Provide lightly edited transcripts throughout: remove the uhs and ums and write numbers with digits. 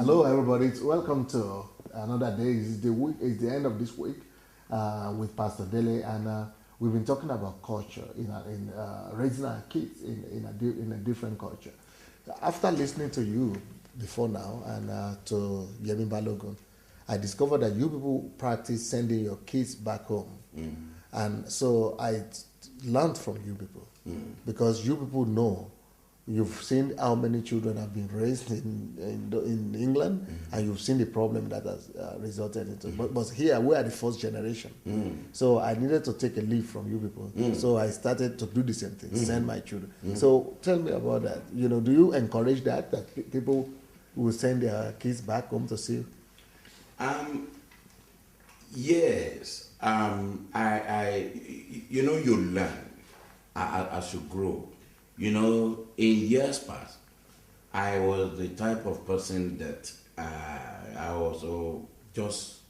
Hello, everybody. Welcome to another day. It's the week. It's the end of this week with Pastor Dele, and we've been talking about culture in raising our kids in a different culture. After listening to you before now and to Yemi Balogun, I discovered that you people practice sending your kids back home, and so I learned from you people because you people know. You've seen how many children have been raised in England, and you've seen the problem that has resulted into. But here, we are the first generation. So I needed to take a leave from you people. So I started to do the same thing, send my children. So tell me about that. You know, do you encourage that people will send their kids back home to see you? Yes. You learn as you grow. You know, in years past, I was the type of person that I was just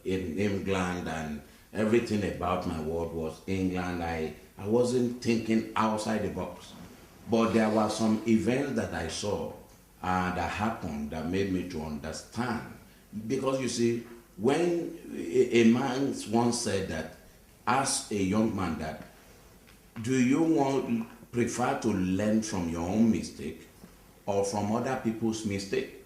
in England, and everything about my world was England. I wasn't thinking outside the box. But there were some events that I saw that happened that made me to understand. Because you see, when a man once said that, ask a young man that, do you prefer to learn from your own mistake or from other people's mistake?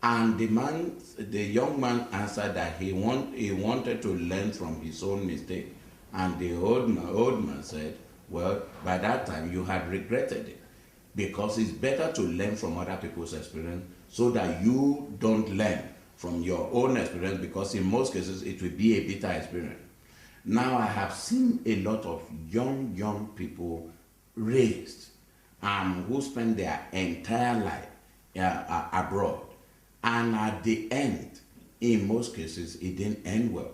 And the young man answered that he wanted to learn from his own mistake. And the old man said, well, by that time you had regretted it, because it's better to learn from other people's experience so that you don't learn from your own experience, because in most cases it will be a bitter experience. Now I have seen a lot of young people raised who spend their entire life abroad. And at the end, in most cases, it didn't end well,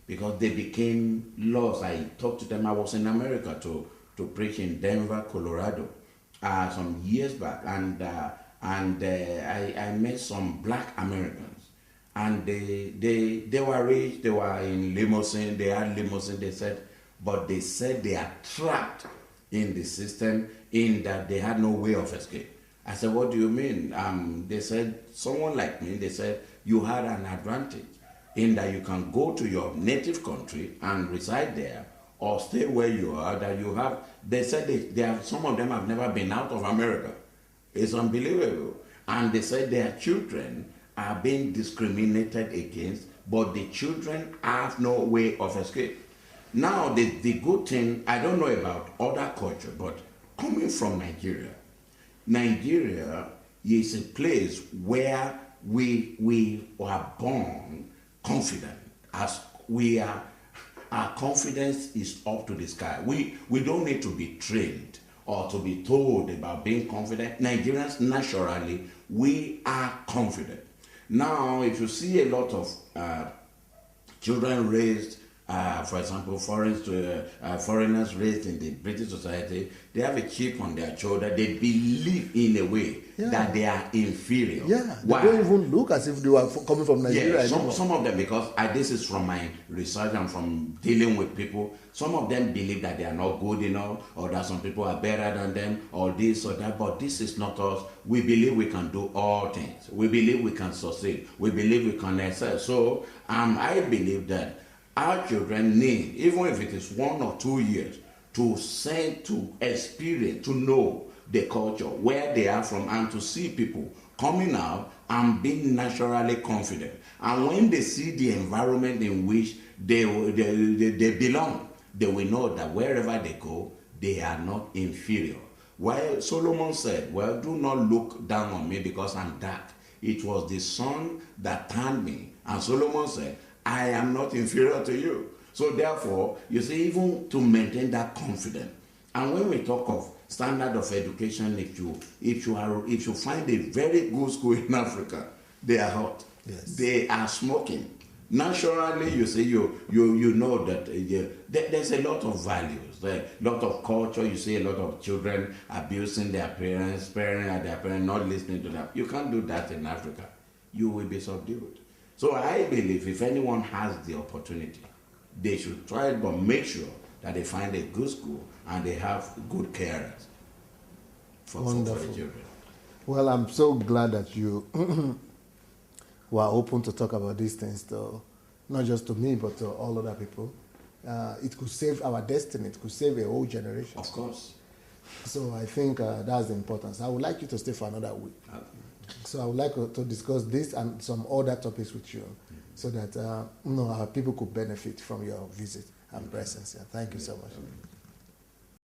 because they became lost. I talked to them. I was in America to preach in Denver, Colorado, some years back. And I met some black Americans. And they were rich, they were in limousine, they had limousine, they said they are trapped in the system, in that they had no way of escape. I said, what do you mean? They said, someone like me, they said, you had an advantage in that you can go to your native country and reside there, or stay where you are, that you have, they said some of them have never been out of America. It's unbelievable. And they said their children are being discriminated against, but the children have no way of escape. Now, the good thing, I don't know about other culture, but coming from Nigeria is a place where we are born confident. Our confidence is up to the sky. We don't need to be trained or to be told about being confident. Nigerians, naturally, we are confident. Now, if you see a lot of children raised, for example, foreigners raised in the British society, they have a chip on their shoulder. They believe in a way that they are inferior. Yeah, they don't even look as if they were coming from Nigeria. Yeah, some of them, because this is from my research and from dealing with people, some of them believe that they are not good enough, or that some people are better than them, or this or that, but this is not us. We believe we can do all things. We believe we can succeed. We believe we can excel. So I believe that our children need, even if it is 1 or 2 years, to experience, to know the culture, where they are from, and to see people coming out and being naturally confident. And when they see the environment in which they belong, they will know that wherever they go, they are not inferior. While Solomon said, well, do not look down on me because I'm dark. It was the sun that tanned me. And Solomon said, I am not inferior to you. So therefore, you see, even to maintain that confidence. And when we talk of standard of education, if you find a very good school in Africa, they are hot. Yes. They are smoking. Naturally, you see, you know that there's a lot of values, a lot of culture. You see a lot of children abusing their parents not listening to them. You can't do that in Africa. You will be subdued. So I believe if anyone has the opportunity, they should try it, but make sure that they find a good school and they have good carers for the children. Well, I'm so glad that you were open to talk about these things, though, not just to me, but to all other people. It could save our destiny. It could save a whole generation. Of course. So I think that's the importance. I would like you to stay for another week. So I would like to discuss this and some other topics with you, so that our people could benefit from your visit and presence. Thank you so much.